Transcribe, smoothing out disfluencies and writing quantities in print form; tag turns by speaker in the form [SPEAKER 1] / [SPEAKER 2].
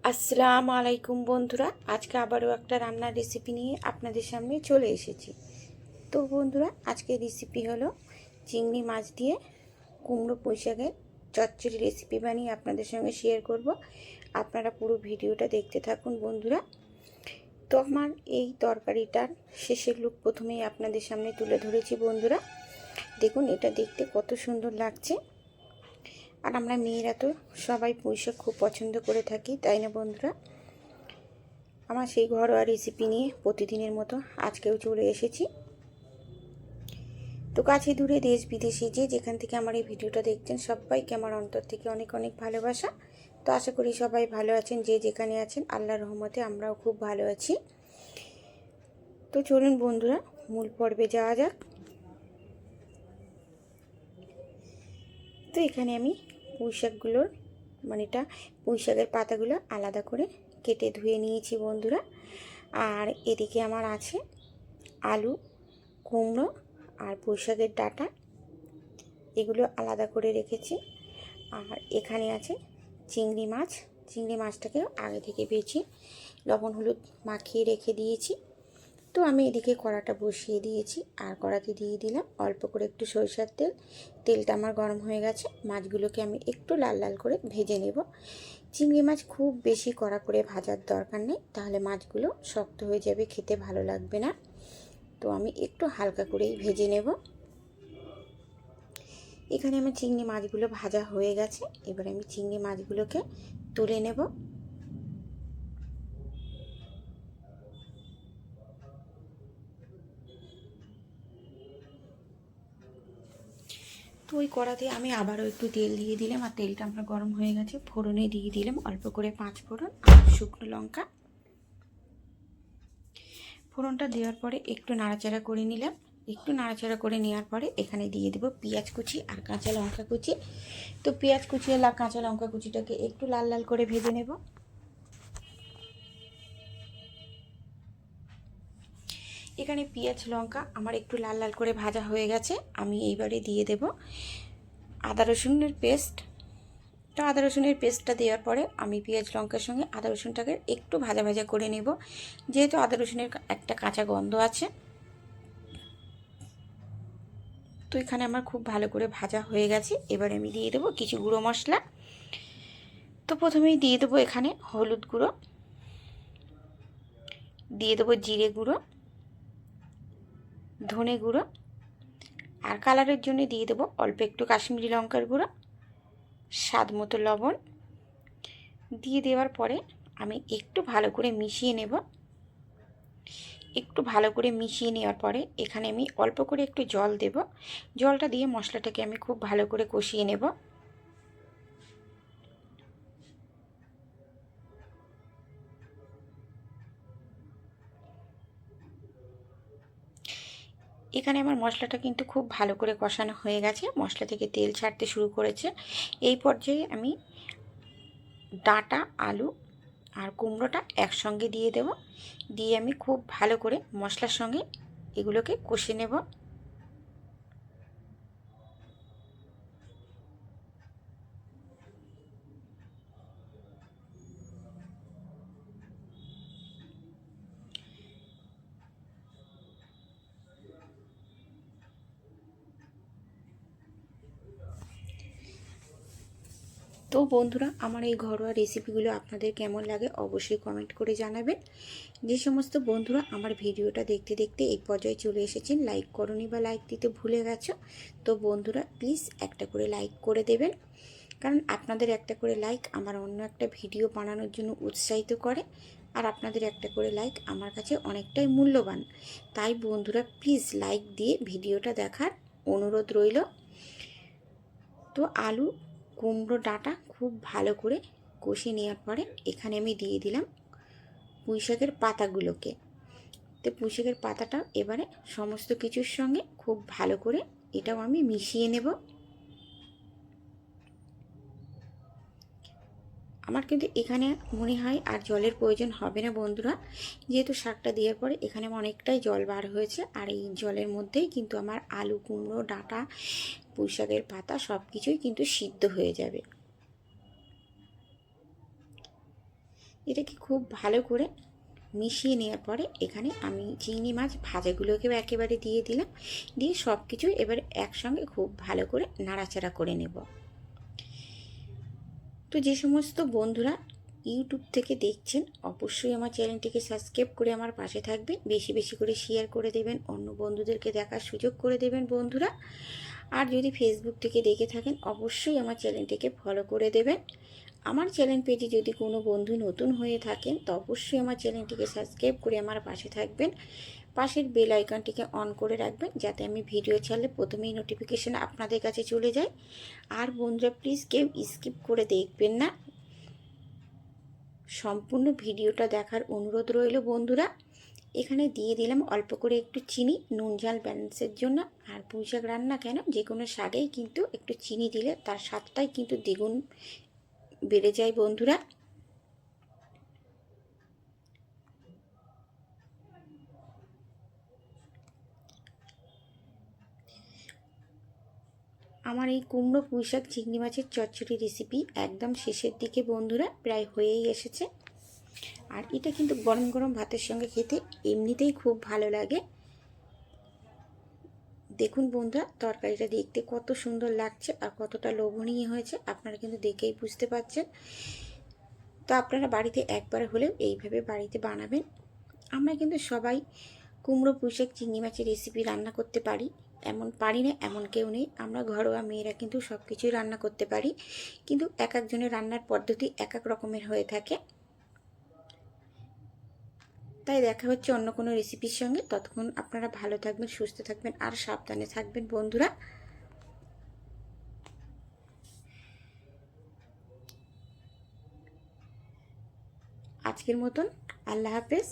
[SPEAKER 1] আসসালামু আলাইকুম বন্ধুরা, আজকে আবারও একটা রান্নার রেসিপি নিয়ে আপনাদের সামনে চলে এসেছি। তো বন্ধুরা, আজকের রেসিপি হলো চিংড়ি মাছ দিয়ে কুমড়ো পুঁই শাকের চচ্চড়ি রেসিপি বানিয়ে আপনাদের সঙ্গে শেয়ার করব। আপনারা পুরো ভিডিওটা দেখতে থাকুন বন্ধুরা। তো আমার এই তরকারিটার শেষের লুক প্রথমেই আপনাদের সামনে তুলে ধরেছি বন্ধুরা। দেখুন, এটা দেখতে কত সুন্দর লাগছে। আর আমরা মেয়েরা তো সবাই পুঁই শাক খুব পছন্দ করে থাকি, তাই না বন্ধুরা? আমার সেই ঘরোয়া রেসিপি নিয়ে প্রতিদিনের মতো আজকেও চলে এসেছি। তো কাছে দূরে দেশ বিদেশে যে যেখান থেকে আমার এই ভিডিওটা দেখছেন, সবাইকে আমার অন্তর থেকে অনেক অনেক ভালোবাসা। তো আশা করি সবাই ভালো আছেন, যে যেখানে আছেন। আল্লাহর রহমতে আমরাও খুব ভালো আছি। তো চলুন বন্ধুরা, মূল পর্বে যাওয়া যাক। তো এখানে আমি পুঁই শাকগুলোর পুঁই শাকের পাতাগুলো আলাদা করে কেটে ধুয়ে নিয়েছি বন্ধুরা। আর এদিকে আমার আছে আলু, কুমড়ো আর পুঁই শাকের ডাঁটা, এগুলো আলাদা করে রেখেছি। আর এখানে আছে চিংড়ি মাছ। চিংড়ি মাছটাকেও আগে থেকে বেছে লবণ হলুদ মাখিয়ে রেখে দিয়েছি। তো আমি এদিকে কড়াটা বসিয়ে দিয়েছি, আর কড়াতে দিয়ে দিলাম অল্প করে একটু সরিষার তেল। তেলটা আমার গরম হয়ে গেছে। মাছগুলোকে আমি একটু লাল লাল করে ভেজে নেব। চিংড়ি মাছ খুব বেশি কড়া করে ভাজার দরকার নেই, তাহলে মাছগুলো শক্ত হয়ে যাবে, খেতে ভালো লাগবে না। তো আমি একটু হালকা করেই ভেজে নেব। এখানে আমার চিংড়ি মাছগুলো ভাজা হয়ে গেছে। এবার আমি চিংড়ি মাছগুলোকে তুলে নেব। তো ওই কড়াতে আমি আবারও একটু তেল দিয়ে দিলাম, আর তেলটা আমার গরম হয়ে গেছে। ফোড়নে দিয়ে দিলাম অল্প করে 5 ফোড়ন আর শুকনো লঙ্কা। ফোড়নটা দেওয়ার পরে একটু নাড়াচাড়া করে নিলাম। একটু নাড়াচাড়া করে নেওয়ার পরে এখানে দিয়ে দেবো পেঁয়াজ কুচি আর কাঁচা লঙ্কা কুচি। তো পেঁয়াজ কুচি আর কাঁচা লঙ্কা কুচিটাকে একটু লাল লাল করে ভেজে নেব। এখানে পেঁয়াজ লঙ্কা আমার একটু লাল লাল করে ভাজা হয়ে গেছে। আমি এইবারে দিয়ে দেব আদা রসুনের পেস্ট। তো আদা রসুনের পেস্টটা দেওয়ার পরে আমি পেঁয়াজ লঙ্কার সঙ্গে আদা রসুনটাকে একটু ভাজা ভাজা করে নেব, যেহেতু আদা রসুনের একটা কাঁচা গন্ধ আছে। তো এখানে আমার খুব ভালো করে ভাজা হয়ে গেছে। এবার আমি দিয়ে দেবো কিছু গুঁড়ো মশলা। তো প্রথমেই দিয়ে দেবো এখানে হলুদ গুঁড়ো, দিয়ে দেবো জিরে গুঁড়ো, ধনে গুঁড়ো, আর কালারের জন্য দিয়ে দেবো অল্প একটু কাশ্মীরি লঙ্কার গুঁড়ো, স্বাদ মতো লবণ। দিয়ে দেওয়ার পরে আমি একটু ভালো করে মিশিয়ে নেব। একটু ভালো করে মিশিয়ে নেওয়ার পরে এখানে আমি অল্প করে একটু জল দেব। জলটা দিয়ে মশলাটাকে আমি খুব ভালো করে কষিয়ে নেব। এখানে আমার মশলাটা কিন্তু খুব ভালো করে কষানো হয়ে গেছে, মশলা থেকে তেল ছাড়তে শুরু করেছে। এই পর্যায়ে আমি ডাঁটা, আলু আর কুমড়োটা একসঙ্গে দিয়ে দেব। দিয়ে আমি খুব ভালো করে মশলার সঙ্গে এগুলোকে কষে নেব। তো বন্ধুরা, আমার এই ঘরোয়া রেসিপিগুলো আপনাদের কেমন লাগে অবশ্যই কমেন্ট করে জানাবেন। যে সমস্ত বন্ধুরা আমার ভিডিওটা দেখতে দেখতে এই পর্যায়ে চলে এসেছেন, লাইক করনি বা লাইক দিতে ভুলে গেছো, তো বন্ধুরা প্লিজ একটা করে লাইক করে দেবেন। কারণ আপনাদের একটা করে লাইক আমার অন্য একটা ভিডিও বানানোর জন্য উৎসাহিত করে। আর আপনাদের একটা করে লাইক আমার কাছে অনেকটাই মূল্যবান। তাই বন্ধুরা প্লিজ লাইক দিয়ে ভিডিওটা দেখার অনুরোধ রইল। তো আলু, কুমড়ো, ডাঁটা খুব ভালো করে কষিয়ে নেওয়ার পরে এখানে আমি দিয়ে দিলাম পুঁই শাকের পাতাগুলোকে। তো পুঁই শাকের পাতাটা এবারে সমস্ত কিছুর সঙ্গে খুব ভালো করে এটাও আমি মিশিয়ে নেব। আমার কিন্তু এখানে মনে হয় আর জলের প্রয়োজন হবে না বন্ধুরা, যেহেতু শাকটা দেওয়ার পরে এখানে অনেকটাই জল বার হয়েছে। আর এই জলের মধ্যেই কিন্তু আমার আলু, কুমড়ো, ডাঁটা, পুঁই শাকের পাতা সব কিছুই কিন্তু সিদ্ধ হয়ে যাবে। এটাকে খুব ভালো করে মিশিয়ে নেওয়ার পরে এখানে আমি চিংড়ি মাছ ভাজাগুলোকেও একেবারে দিয়ে দিলাম, দিয়ে সব কিছু এবারে একসঙ্গে খুব ভালো করে নাড়াচাড়া করে নেব। তো যে সমস্ত বন্ধুরা ইউটিউব থেকে দেখছেন অবশ্যই আমার চ্যানেলটিকে সাবস্ক্রাইব করে আমার পাশে থাকবেন, বেশি বেশি করে শেয়ার করে দেবেন, অন্য বন্ধুদেরকে দেখার সুযোগ করে দেবেন বন্ধুরা। আর যদি ফেসবুক থেকে দেখে থাকেন অবশ্যই আমার চ্যানেলটিকে ফলো করে দেবেন। আমার চ্যানেল পেজে যদি কোনো বন্ধু নতুন হয়ে থাকেন তো অবশ্যই আমার চ্যানেলটিকে সাবস্ক্রাইব করে আমার পাশে থাকবেন, পাশের বেল আইকনটিকে অন করে রাখবেন যাতে আমি ভিডিও ছাড়লে প্রথমেই নোটিফিকেশান আপনাদের কাছে চলে যায়। আর বন্ধুরা প্লিজ কেউ স্কিপ করে দেখবেন না, সম্পূর্ণ ভিডিওটা দেখার অনুরোধ রইল বন্ধুরা। এখানে দিয়ে দিলাম অল্প করে একটু চিনি, নুন ঝাল ব্যালেন্সের জন্য। আর পুঁই শাক রান্না কেন, যে কোনো শাকেই কিন্তু একটু চিনি দিলে তার স্বাদটাই কিন্তু দ্বিগুণ বেড়ে যায় বন্ধুরা। আমার এই কুমড়ো পুঁই শাক চিংড়ি মাছের চচ্চড়ি রেসিপি একদম শেষের দিকে বন্ধুরা, প্রায় হয়েই এসেছে। আর এটা কিন্তু গরম গরম ভাতের সঙ্গে খেতে এমনিতেই খুব ভালো লাগে। দেখুন বন্ধুরা তরকারিটা দেখতে কত সুন্দর লাগছে আর কতটা লোভনীয় হয়েছে, আপনারা কিন্তু দেখেই বুঝতে পারছেন। তো আপনারা বাড়িতে একবার হলেও এইভাবে বাড়িতে বানাবেন। আমরা কিন্তু সবাই কুমড়ো পুঁই শাক চিংড়ি মাছের রেসিপি রান্না করতে পারি, এমন পারি না এমন কেউ নেই। আমরা ঘরোয়া মেয়েরা কিন্তু সব কিছুই রান্না করতে পারি, কিন্তু এক একজনের রান্নার পদ্ধতি এক এক রকমের হয়ে থাকে। তাই দেখা হচ্ছে অন্য কোনো রেসিপির সঙ্গে, ততক্ষণ আপনারা ভালো থাকবেন, সুস্থ থাকবেন আর সাবধানে থাকবেন বন্ধুরা। আজকের মতন আল্লাহ হাফেজ।